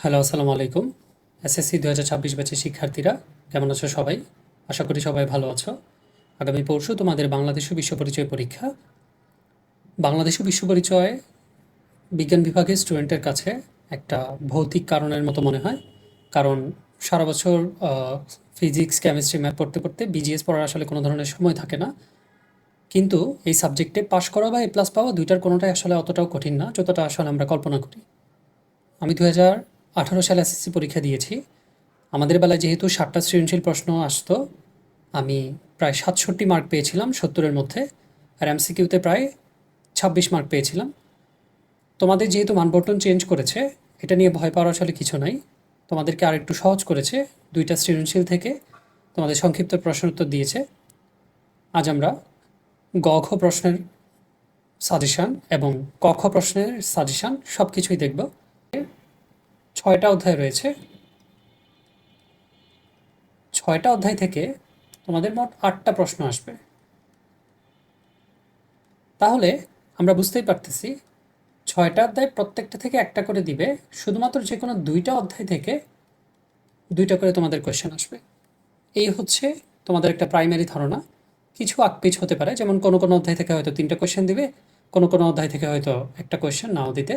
Hello, আসসালামু আলাইকুম। SSC ২০২৬ ব্যাচের শিক্ষার্থীরা কেমন আছো সবাই? আশা করি সবাই ভালো আছো। আগামী পরশু তোমাদের বাংলাদেশ ও বিশ্ব পরিচয় পরীক্ষা। বাংলাদেশ ও বিশ্ব পরিচয় বিজ্ঞান বিভাগের স্টুডেন্টের কাছে একটা ভৌতিক কারণের মতো মনে হয়। কারণ সারা বছর ফিজিক্স, কেমিস্ট্রি, ম্যাথ পড়তে পড়তে বিজিএস পড়ার আসলে কোনো ধরনের সময় থাকে না। কিন্তু এই সাবজেক্টে পাশ করা বা এ প্লাস পাওয়া দুইটার কোনোটাই আসলে অতটাও কঠিন না যতটা আসলে আমরা কল্পনা করি। আমি 2018 সালে এসএসসি পরীক্ষা দিয়েছি। আমাদের বেলায় যেহেতু 7টা সৃজনশীল প্রশ্ন আসতো, আমি প্রায় 67 মার্ক পেয়েছিলাম 70-এর মধ্যে, আর এমসিকিউতে প্রায় 26 মার্ক পেয়েছিলাম। তোমাদের যেহেতু মানবন্টন চেঞ্জ করেছে, এটা নিয়ে ভয় পাওয়ার আসলে কিছু নাই। তোমাদেরকে আরেকটু সহজ করেছে, 2টা সৃজনশীল থেকে তোমাদের সংক্ষিপ্ত প্রশ্ন উত্তর দিয়েছে। আজ আমরা গ ঘ প্রশ্নের সাজেশান এবং ক খ প্রশ্নের সাজেশান সব কিছুই দেখব। 6টা অধ্যায় রয়েছে। 6টা অধ্যায় থেকে তোমাদের মোট 8টা প্রশ্ন আসবে। তাহলে আমরা বুঝতেই পারতেছি 6টা অধ্যায় প্রত্যেকটা থেকে একটা করে দিবে, শুধুমাত্র যে কোনো 2টা অধ্যায় থেকে 2টা করে তোমাদের কোয়েশ্চেন আসবে। এই হচ্ছে তোমাদের একটা প্রাইমারি ধারণা। কিছু আকপিচ হতে পারে, যেমন কোনো কোনো অধ্যায় থেকে হয়তো 3টা কোয়েশ্চেন দিবে, কোনো কোনো অধ্যায় থেকে হয়তো একটা কোয়েশ্চেন নাও দিতে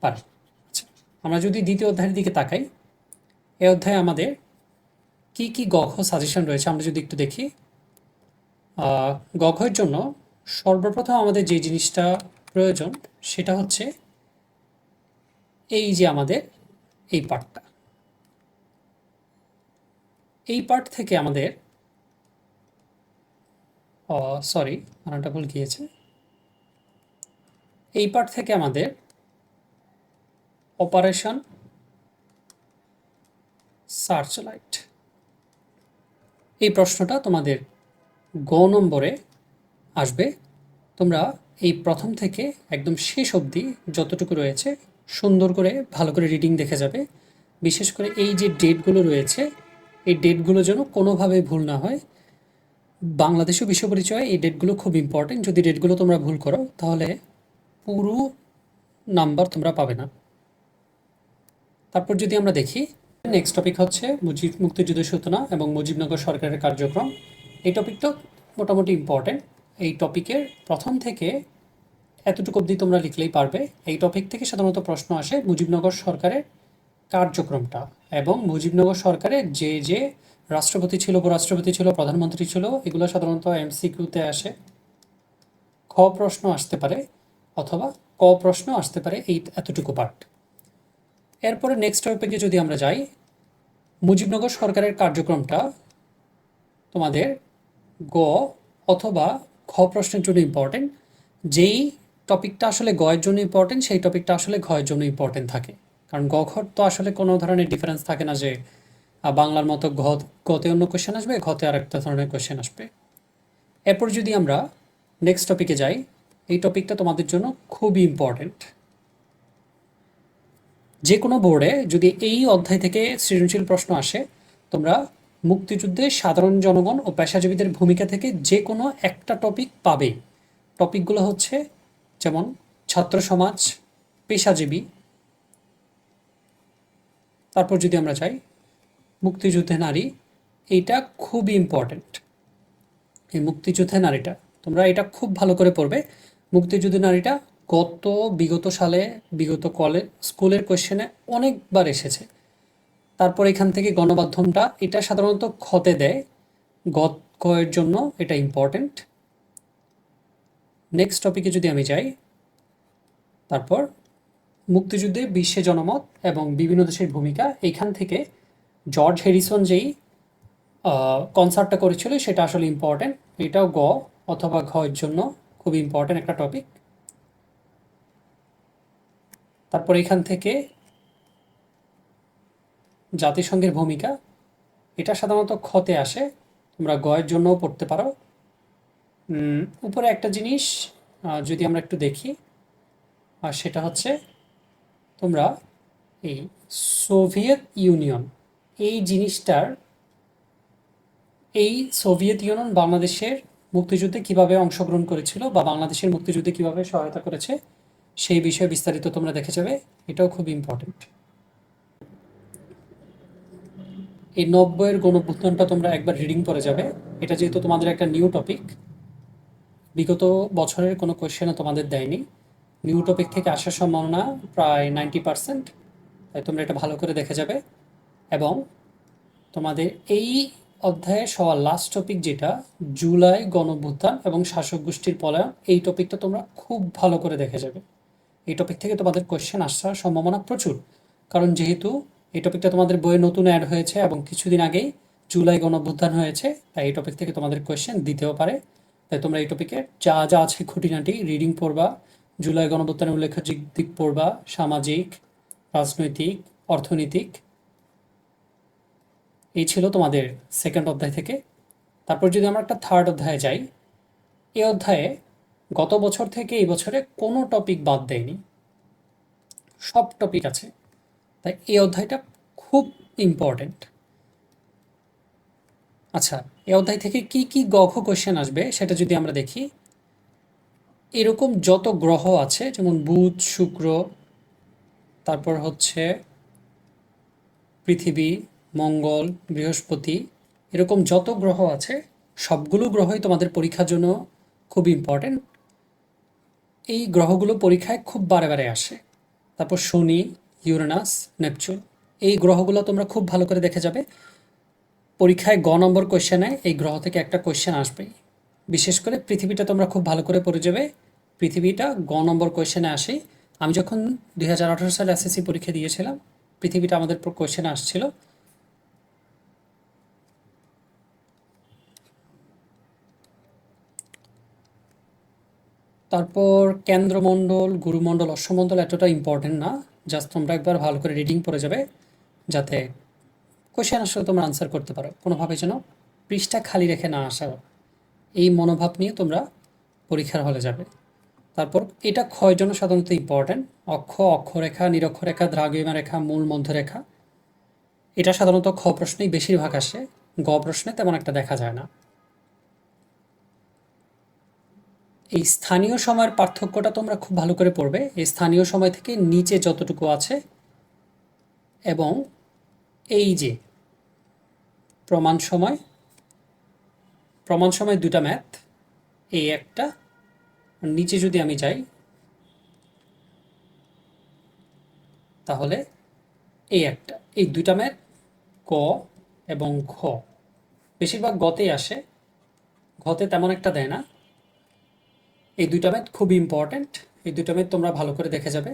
পারে। আচ্ছা, আমরা যদি দ্বিতীয় অধ্যায়ের দিকে তাকাই, এই অধ্যায়ে আমাদের কি কি গ ঘ সাজেশন রয়েছে আমরা যদি একটু দেখি। গ ঘের জন্য সর্বপ্রথম আমাদের যে জিনিসটা প্রয়োজন সেটা হচ্ছে এই যে আমাদের এই পার্টটা। এই পার্ট থেকে আমাদের সরি, বানানটা ভুল গিয়েছে। এই পার্ট থেকে আমাদের অপারেশন সার্চ লাইট, এই প্রশ্নটা তোমাদের গ নম্বরে আসবে। তোমরা এই প্রথম থেকে একদম শেষ অবধি যতটুকু রয়েছে সুন্দর করে ভালো করে রিডিং দেখে যাবে। বিশেষ করে এই যে ডেটগুলো রয়েছে, এই ডেটগুলো যেন কোনোভাবে ভুল না হয়। বাংলাদেশ ও বিশ্ব পরিচয় এই ডেটগুলো খুব ইম্পর্টেন্ট। যদি ডেটগুলো তোমরা ভুল করো তাহলে পুরো নাম্বার তোমরা পাবে না। তারপর যদি আমরা দেখি, নেক্সট টপিক হচ্ছে মুক্তিযুদ্ধের সূচনা এবং মুজিবনগর সরকারের কার্যক্রম। এই টপিকটা মোটামুটি ইম্পর্টেন্ট। এই টপিকের প্রথম থেকে এতটুকু অবধি তোমরা লিখলেই পারবে। এই টপিক থেকে সাধারণত প্রশ্ন আসে মুজিবনগর সরকারের কার্যক্রমটা এবং মুজিবনগর সরকারের যে যে রাষ্ট্রপতি ছিল, উপরাষ্ট্রপতি ছিল, প্রধানমন্ত্রী ছিল, এগুলো সাধারণত এমসিকিউতে আসে। খ প্রশ্ন আসতে পারে অথবা ক প্রশ্ন আসতে পারে, এই এতটুকু পার্ট। এরপরে নেক্সট টপিকে যদি আমরা যাই, মুজিবনগর সরকারের কার্যক্রমটা তোমাদের গ অথবা খ প্রশ্নের জন্য ইম্পর্টেন্ট। যেই টপিকটা আসলে গ এর জন্য ইম্পর্টেন্ট সেই টপিকটা আসলে ঘ এর জন্য ইম্পর্টেন্ট থাকে। কারণ গ ঘর তো আসলে কোনো ধরনের ডিফারেন্স থাকে না যে বাংলার মতো গতে অন্য কোয়েশ্চেন আসবে, ঘতে আর একটা ধরনের কোয়েশ্চেন আসবে। এরপর যদি আমরা নেক্সট টপিকে যাই, এই টপিকটা তোমাদের জন্য খুবই ইম্পর্টেন্ট। যে কোনো বোর্ডে যদি এই অধ্যায় থেকে সৃজনশীল প্রশ্ন আসে, তোমরা মুক্তিযুদ্ধে সাধারণ জনগণ ও পেশাজীবীদের ভূমিকা থেকে যে কোনো একটা টপিক পাবে। টপিকগুলো হচ্ছে যেমন ছাত্র সমাজ, পেশাজীবী। তারপর যদি আমরা চাই মুক্তিযুদ্ধে নারী, এইটা খুবই ইম্পর্টেন্ট। এই মুক্তিযুদ্ধে নারীটা তোমরা এটা খুব ভালো করে পড়বে। মুক্তিযুদ্ধে নারীটা বিগত সালে বিগত স্কুলের কোয়েশ্চেনে অনেকবার এসেছে। তারপর এখান থেকে গণমাধ্যমটা, এটা সাধারণত ক্ষতে দেয়, এর জন্য এটা ইম্পর্টেন্ট। নেক্সট টপিকে যদি আমি যাই, তারপর মুক্তিযুদ্ধে বিশ্বে জনমত এবং বিভিন্ন দেশের ভূমিকা, এইখান থেকে জর্জ হ্যারিসন যেই কনসার্টটা করেছিল সেটা আসলে ইম্পর্টেন্ট। এটাও গ অথবা ঘ এর জন্য খুব ইম্পর্টেন্ট একটা টপিক। তারপর এখান থেকে জাতিসংঘের ভূমিকা, এটা সাধারণত ক্ষতে আসে, তোমরা গ এর জন্যও পড়তে পারো। উপরে একটা জিনিস যদি আমরা একটু দেখি, আর সেটা হচ্ছে তোমরা এই সোভিয়েত ইউনিয়ন, এই জিনিসটার, এই সোভিয়েত ইউনিয়ন বাংলাদেশের মুক্তিযুদ্ধে কিভাবে অংশগ্রহণ করেছিল বা বাংলাদেশের মুক্তিযুদ্ধে কিভাবে সহায়তা করেছে সেই বিষয়ে বিস্তারিত তোমরা দেখে যাবে। এটাও খুব ইম্পর্টেন্ট। এই 90-এর গণঅভ্যুত্থানটা তোমরা একবার রিডিং করে যাবে। এটা যেহেতু তোমাদের একটা নিউ টপিক, বিগত বছরের কোনো কোয়েশ্চেনে তোমাদের দেয়নি, নিউ টপিক থেকে আসার সম্ভাবনা প্রায় 90%। তাই তোমরা এটা ভালো করে দেখে যাবে। এবং তোমাদের এই অধ্যায়ের সবার লাস্ট টপিক যেটা জুলাই গণঅভ্যুত্থান এবং শাসক গোষ্ঠীর পলায়ন, এই টপিকটা তোমরা খুব ভালো করে দেখে যাবে। এই টপিক থেকে তোমাদের কোয়েশ্চেন আসার সম্ভাবনা প্রচুর, কারণ যেহেতু এই টপিকটা তোমাদের বইয়ে নতুন অ্যাড হয়েছে এবং কিছুদিন আগেই জুলাই গণঅভ্যুত্থান হয়েছে, তাই এই টপিক থেকে তোমাদের কোয়েশ্চেন দিতেও পারে। তাই তোমরা এই টপিকে যা যা আছে খুঁটিনাটি রিডিং পড়বা, জুলাই গণঅভ্যুত্থানের উল্লেখ্য দিক পড়বা, সামাজিক, রাজনৈতিক, অর্থনৈতিক। এই ছিল তোমাদের সেকেন্ড অধ্যায় থেকে। তারপর যদি আমরা একটা থার্ড অধ্যায়ে যাই, এই অধ্যায়ে গত বছর থেকে এই বছরে কোনো টপিক বাদ দেয়নি, সব টপিক আছে। তাই এই অধ্যায়টা খুব ইম্পর্টেন্ট। আচ্ছা, এই অধ্যায় থেকে কি কি গঘ কোশ্চেন আসবে সেটা যদি আমরা দেখি, এরকম যত গ্রহ আছে যেমন বুধ, শুক্র, তারপর হচ্ছে পৃথিবী, মঙ্গল, বৃহস্পতি, এরকম যত গ্রহ আছে সবগুলো গ্রহই তোমাদের পরীক্ষার জন্য খুব ইম্পর্টেন্ট। এই গ্রহগুলো পরীক্ষায় খুব বারে বারে আসে। তারপর শনি, ইউরেনাস, নেপচুন, এই গ্রহগুলো তোমরা খুব ভালো করে দেখে যাবে। পরীক্ষায় নম্বর কোয়েশ্চেনে এই গ্রহ থেকে একটা কোয়েশ্চেন আসবেই। বিশেষ করে পৃথিবীটা তোমরা খুব ভালো করে পড়ে যাবে। পৃথিবীটা নম্বর কোয়েশ্চেনে আসে। আমি যখন 2018 সালে এসএসসি পরীক্ষা দিয়েছিলাম, পৃথিবীটা আমাদের কোয়েশ্চেনে আসছিল। তারপর কেন্দ্রমণ্ডল, গুরুমণ্ডল, অশ্বমণ্ডল এতটা ইম্পর্টেন্ট না, জাস্ট তোমরা একবার ভালো করে রিডিং পড়ে যাবে, যাতে কোয়েশ্চেন আসলে তোমরা আনসার করতে পারো, কোনোভাবে যেন পৃষ্ঠা খালি রেখে না আসা। এই মনোভাব নিয়ে তোমরা পরীক্ষার হলে যাবে। তারপর এটা ক্ষয়ের জন্য সাধারণত ইম্পর্টেন্ট, অক্ষরেখা, নিরক্ষরেখা, দ্রাঘিমা রেখা, মূল মধ্যরেখা। এটা সাধারণত খ প্রশ্নেই বেশিরভাগ আসে, গ প্রশ্নে তেমন একটা দেখা যায় না। এই স্থানীয় সময়ের পার্থক্যটা তোমরা খুব ভালো করে পড়বে। এই স্থানীয় সময় থেকে নিচে যতটুকু আছে, এবং এই যে প্রমাণ সময়, প্রমাণ সময় দুটা ম্যাথ, এই একটা, নিচে যদি আমি যাই তাহলে এই একটা, এই দুইটা ম্যাথ ক এবং ঘ, বেশিরভাগ গতেই আসে, ঘতে তেমন একটা দেয় না। এই দুইটা ম্যাথ খুব ইম্পর্ট্যান্ট, এই দুইটা ম্যাথ তোমরা ভালো করে দেখে যাবে।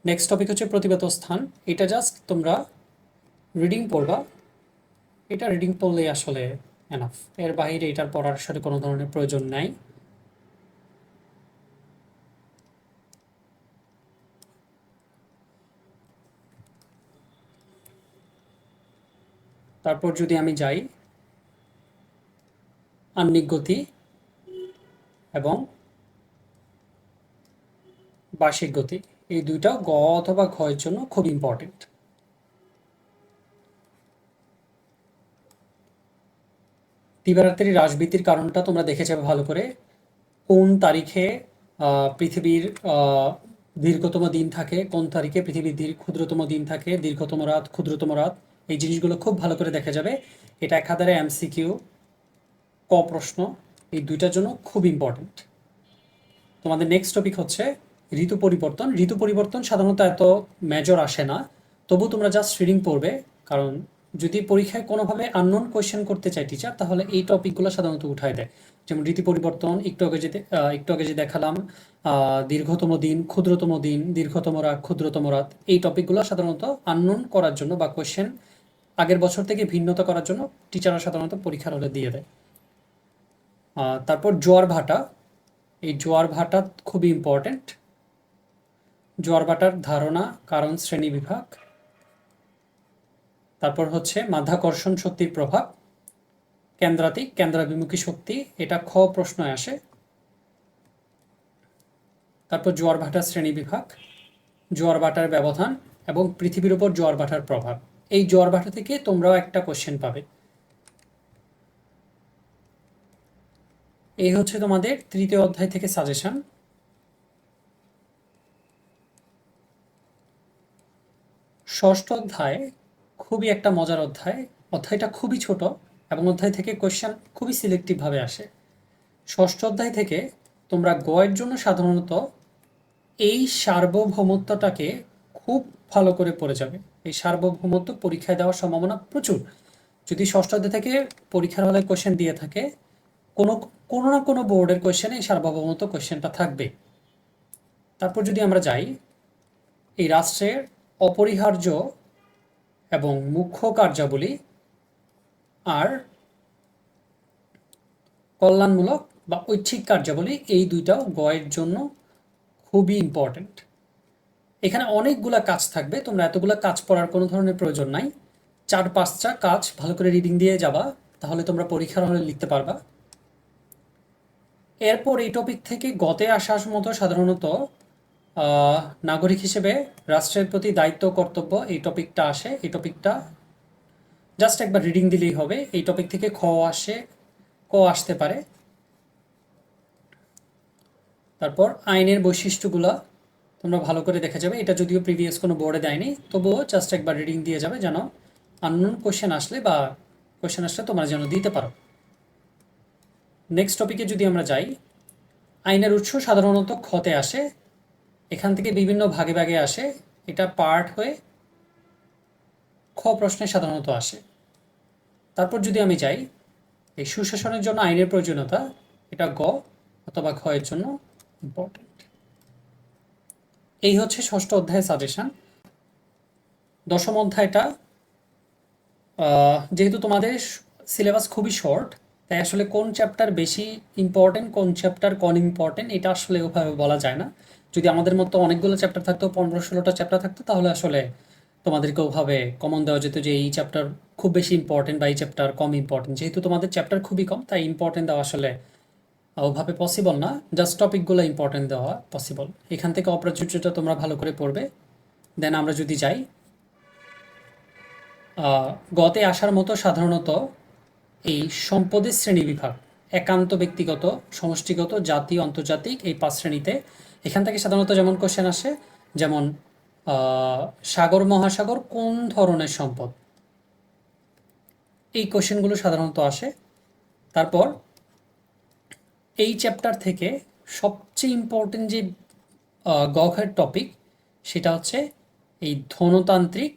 নেক্সট টপিক হচ্ছে প্রতিগত স্থান। এটা জাস্ট তোমরা রিডিং পড়বা, এটা রিডিং পড়লেই আসলে এনাফ, এর বাইরে এটার পড়ার আসলে কোনো ধরনের প্রয়োজন নাই। তারপর যদি আমি যাই আহ্নিক গতি এবং বার্ষিক গতি, এই দুইটা গ অথবা ঘ এর জন্য খুব ইম্পর্টেন্ট। দিবারাত্রি হ্রাসবৃদ্ধির কারণটা তোমরা দেখে যাবে ভালো করে, কোন তারিখে পৃথিবীর দীর্ঘতম দিন থাকে, কোন তারিখে পৃথিবীর ক্ষুদ্রতম দিন থাকে, দীর্ঘতম রাত, ক্ষুদ্রতম রাত, এই জিনিসগুলো খুব ভালো করে দেখা যাবে। এটা একাধারে এমসিকিউ, ক প্রশ্ন, এই দুইটার জন্য খুব ইম্পর্টেন্ট। তোমাদের নেক্সট টপিক হচ্ছে ঋতু পরিবর্তন। ঋতু পরিবর্তন সাধারণত এত মেজর আসে না, তবু তোমরা জাস্ট রিডিং পড়বে, কারণ যদি পরীক্ষায় কোনোভাবে আননোন কোয়েশ্চেন করতে চায় টিচার, তাহলে এই টপিকগুলো সাধারণত উঠায় দেয়। যেমন ঋতু পরিবর্তন, একটু আগে যে দেখালাম, দীর্ঘতম দিন, ক্ষুদ্রতম দিন, দীর্ঘতম রাত, ক্ষুদ্রতম রাত, এই টপিকগুলো সাধারণত আননোন করার জন্য বা কোয়েশ্চেন আগের বছর থেকে ভিন্নতা করার জন্য টিচাররা সাধারণত পরীক্ষার হলে দিয়ে দেয়। তারপর জোয়ার ভাটা, এই জোয়ার ভাটা খুবই ইম্পর্টেন্ট। জোয়ার ভাটার ধারণা, কারণ, শ্রেণীবিভাগ। তারপর হচ্ছে মাধ্যাকর্ষণ শক্তির প্রভাব, কেন্দ্রাতিক, কেন্দ্রাভিমুখী শক্তি, এটা খ প্রশ্নয় আসে। তারপর জোয়ার ভাটার শ্রেণীবিভাগ, জোয়ার ভাটার ব্যবধান এবং পৃথিবীর উপর জোয়ার ভাটার প্রভাব। এই জোয়ার ভাটা থেকে তোমরাও একটা কোশ্চেন পাবে। এই হচ্ছে তোমাদের তৃতীয় অধ্যায় থেকে ষষ্ঠ অধ্যায় খুবই একটা মজার অধ্যায়। অধ্যায়টা খুবই ছোট এবং অধ্যায় থেকে কোয়েশ্চেন খুবই সিলেক্টিভভাবে আসে। ষষ্ঠ অধ্যায় থেকে তোমরা গয়ের জন্য সাধারণত এই সার্বভৌমত্বটাকে খুব ভালো করে পড়ে যাবে। এই সার্বভৌমত্ব পরীক্ষায় দেওয়ার সম্ভাবনা প্রচুর। যদি ষষ্ঠ অধ্যায় থেকে পরীক্ষার হলে কোয়েশ্চেন দিয়ে থাকে, কোনো কোনো না কোনো বোর্ডের কোয়েশ্চেনে এই সার্বভৌমত্ব কোয়েশ্চেনটা থাকবে। তারপর যদি আমরা যাই, এই রাষ্ট্রের অপরিহার্য এবং মুখ্য কার্যাবলী আর কল্যাণমূলক বা ঐচ্ছিক কার্যাবলী, এই দুইটাও গয়ের জন্য খুবই ইম্পর্ট্যান্ট। এখানে অনেকগুলা কাজ থাকবে, তোমরা এতগুলা কাজ পড়ার কোনো ধরনের প্রয়োজন নাই। 4-5টা কাজ ভালো করে রিডিং দিয়ে যাবা, তাহলে তোমরা পরীক্ষার হলে লিখতে পারবা। এরপর এই টপিক থেকে গতে আসার মতো সাধারণত নাগরিক হিসেবে রাষ্ট্রের প্রতি দায়িত্ব কর্তব্য এই টপিকটা আসে। এই টপিকটা জাস্ট একবার রিডিং দিলেই হবে। এই টপিক থেকে ক আসতে পারে। তারপর আইনের বৈশিষ্ট্যগুলো তোমরা ভালো করে দেখে যাবে। এটা যদিও প্রিভিয়াস কোনো বোর্ডে দেয়নি, তবুও জাস্ট একবার রিডিং দিয়ে যাবে, যেন আননোন কোয়েশ্চেন আসলে তোমরা যেন দিতে পারো। নেক্সট টপিকে যদি আমরা যাই, আইনের উৎস সাধারণত খতে আসে। এখান থেকে বিভিন্ন ভাগে ভাগে আসে, এটা পার্ট হয়ে খ প্রশ্নে সাধারণত আসে। তারপর যদি আমি যাই, এই সুশাসনের জন্য আইনের প্রয়োজনীয়তা, এটা গ অথবা খ এর জন্য ইম্পর্টেন্ট। এই হচ্ছে ষষ্ঠ অধ্যায়ের সাজেশন। দশম অধ্যায়টা যেহেতু তোমাদের সিলেবাস খুবই শর্ট, তাই আসলে কোন চ্যাপ্টার বেশি ইম্পর্টেন্ট, কোন চ্যাপ্টার কম ইম্পর্টেন্ট, এটা আসলে ওভাবে বলা যায় না। যদি আমাদের মতো অনেকগুলো চ্যাপ্টার থাকতো, 15-16টা চ্যাপ্টার থাকতো, তাহলে আসলে তোমাদেরকে ওভাবে কমন দেওয়া যেত যে এই চ্যাপ্টার খুব বেশি ইম্পর্টেন্ট বা এই চ্যাপ্টার কম ইম্পর্টেন্ট। যেহেতু তোমাদের চ্যাপ্টার খুবই কম, তাই ইম্পর্টেন্ট দেওয়া আসলে ওভাবে পসিবল না। জাস্ট টপিকগুলো ইম্পর্টেন্ট দেওয়া পসিবল। এখান থেকে অপ্রাচুর্যটা তোমরা ভালো করে পড়বে। দেন আমরা যদি যাই, গতে আসার মতো সাধারণত এই সম্পদের শ্রেণীবিভাগ, একান্ত, ব্যক্তিগত, সমষ্টিগত, জাতীয়, আন্তর্জাতিক, এই 5 শ্রেণীতে। এখান থেকে সাধারণত যেমন কোশ্চেন আসে, যেমন সাগর মহাসাগর কোন ধরনের সম্পদ, এই কোশ্চেনগুলো সাধারণত আসে। তারপর এই চ্যাপ্টার থেকে সবচেয়ে ইম্পর্টেন্ট যে গঘের টপিক, সেটা হচ্ছে এই ধনতান্ত্রিক,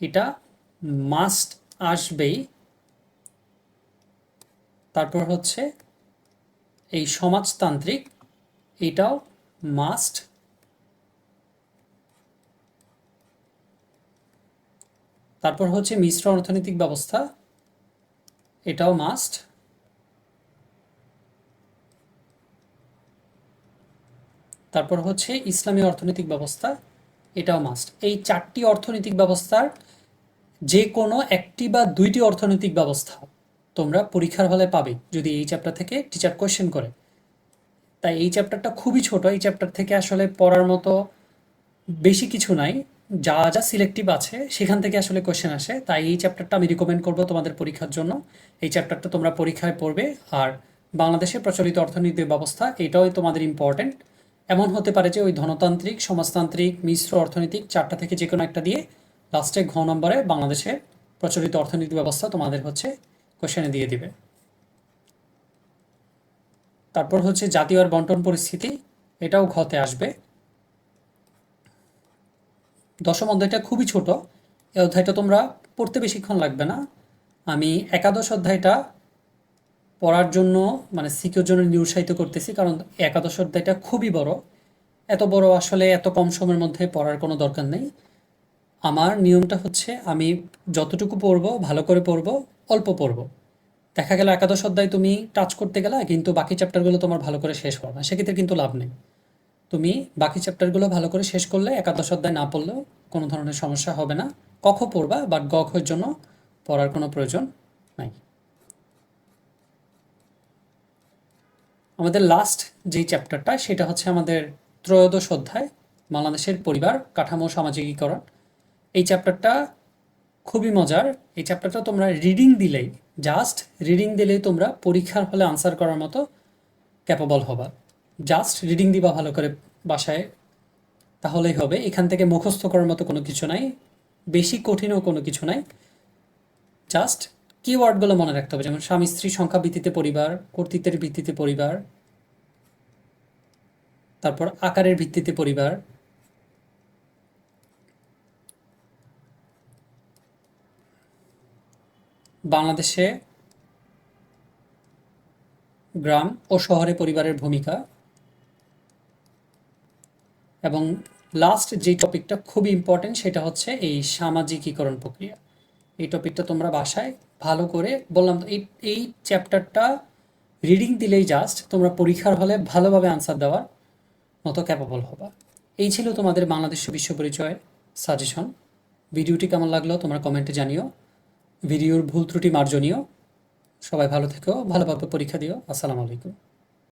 এটা মাস্ট আসবেই। তারপর হচ্ছে এই সমাজতান্ত্রিক, এটাও মাস্ট। তারপর হচ্ছে মিশ্র অর্থনৈতিক ব্যবস্থা, এটাও মাস্ট। তারপর হচ্ছে ইসলামী অর্থনৈতিক ব্যবস্থা, এটাও মাস্ট। এই 4টি অর্থনৈতিক ব্যবস্থার যে কোনো একটি বা 2টি অর্থনৈতিক ব্যবস্থা তোমরা পরীক্ষার হলে পাবে যদি এই চ্যাপ্টার থেকে টিচার কোয়েশ্চেন করে। তাই এই চ্যাপ্টারটা খুবই ছোট, এই চ্যাপ্টার থেকে আসলে পড়ার মতো বেশি কিছু নাই। যা যা সিলেক্টিভ আছে সেখান থেকে আসলে কোয়েশ্চেন আসে, তাই এই চ্যাপ্টারটা আমি রিকমেন্ড করবো তোমাদের পরীক্ষার জন্য। এই চ্যাপ্টারটা তোমরা পরীক্ষায় পড়বে। আর বাংলাদেশের প্রচলিত অর্থনৈতিক ব্যবস্থা, এটাও তোমাদের ইম্পর্টেন্ট। এমন হতে পারে যে ওই ধনতান্ত্রিক, সমাজতান্ত্রিক, মিশ্র অর্থনৈতিক 4টা থেকে যে কোনো একটা দিয়ে লাস্টে ঘ নম্বরে বাংলাদেশের প্রচলিত অর্থনৈতিক ব্যবস্থা তোমাদের হচ্ছে কোয়েশ্চেনে দিয়ে দিবে। তারপর হচ্ছে জাতীয় আর বন্টন পরিস্থিতি, এটাও ঘতে আসবে। দশম অধ্যায়টা খুবই ছোট, এই অধ্যায়টা তোমরা পড়তে বেশিক্ষণ লাগবে না। আমি একাদশ অধ্যায়টা পড়ার জন্য মানে সিকিউর জন্য নিরুৎসাহিত করতেছি, কারণ একাদশ অধ্যায়টা খুবই বড়। এত বড় আসলে এত কম সময়ের মধ্যে পড়ার কোনো দরকার নেই। আমার নিয়মটা হচ্ছে আমি যতটুকু পড়বো ভালো করে পড়বো, অল্প পড়বো। দেখা গেল একাদশ অধ্যায় তুমি টাচ করতে গেলে কিন্তু বাকি চ্যাপ্টারগুলো তোমার ভালো করে শেষ হবে না, সেক্ষেত্রে কিন্তু লাভ নেই। তুমি বাকি চ্যাপ্টারগুলো ভালো করে শেষ করলে একাদশ অধ্যায় না পড়লেও কোনো ধরনের সমস্যা হবে না। কখ পড়বা, বাট গ খর জন্য পড়ার কোনো প্রয়োজন নাই। আমাদের লাস্ট যেই চ্যাপ্টারটা, সেটা হচ্ছে আমাদের ত্রয়োদশ অধ্যায়, বাংলাদেশের পরিবার কাঠামো সামাজিকীকরণ। এই চ্যাপ্টারটা খুবই মজার। এই চ্যাপ্টারটা তোমরা জাস্ট রিডিং দিলেই তোমরা পরীক্ষার হলে আনসার করার মতো ক্যাপাবল হবা। জাস্ট রিডিং দিবা ভালো করে বাসায়, তাহলেই হবে। এখান থেকে মুখস্থ করার মতো কোনো কিছু নাই। বেশি কঠিনও কোনো কিছু নাই, জাস্ট কিওয়ার্ডগুলো মনে রাখতে হবে, যেমন স্বামী স্ত্রী সংখ্যা ভিত্তিতে পরিবার, কর্তৃত্বের ভিত্তিতে পরিবার, তারপর আকারের ভিত্তিতে পরিবার, বাংলাদেশে গ্রাম ও শহরে পরিবারের ভূমিকা, এবং লাস্ট যে টপিকটা খুবই ইম্পর্টেন্ট সেটা হচ্ছে এই সামাজিকীকরণ প্রক্রিয়া। এই টপিকটা তোমরা বাসায় ভালো করে, বললাম তো এই চ্যাপ্টারটা রিডিং দিলেই জাস্ট তোমরা পরীক্ষার হলে ভালোভাবে আনসার দেওয়ার মতো ক্যাপাবল হবা। এই ছিল তোমাদের বাংলাদেশ বিশ্ব পরিচয় সাজেশন। ভিডিওটি কেমন লাগলো তোমরা কমেন্টে জানিও, ভিডিওর ভুল ত্রুটি মার্জনীয়। সবাই ভালো থেকো, ভালোভাবে পরীক্ষা দিও। আসসালামু আলাইকুম।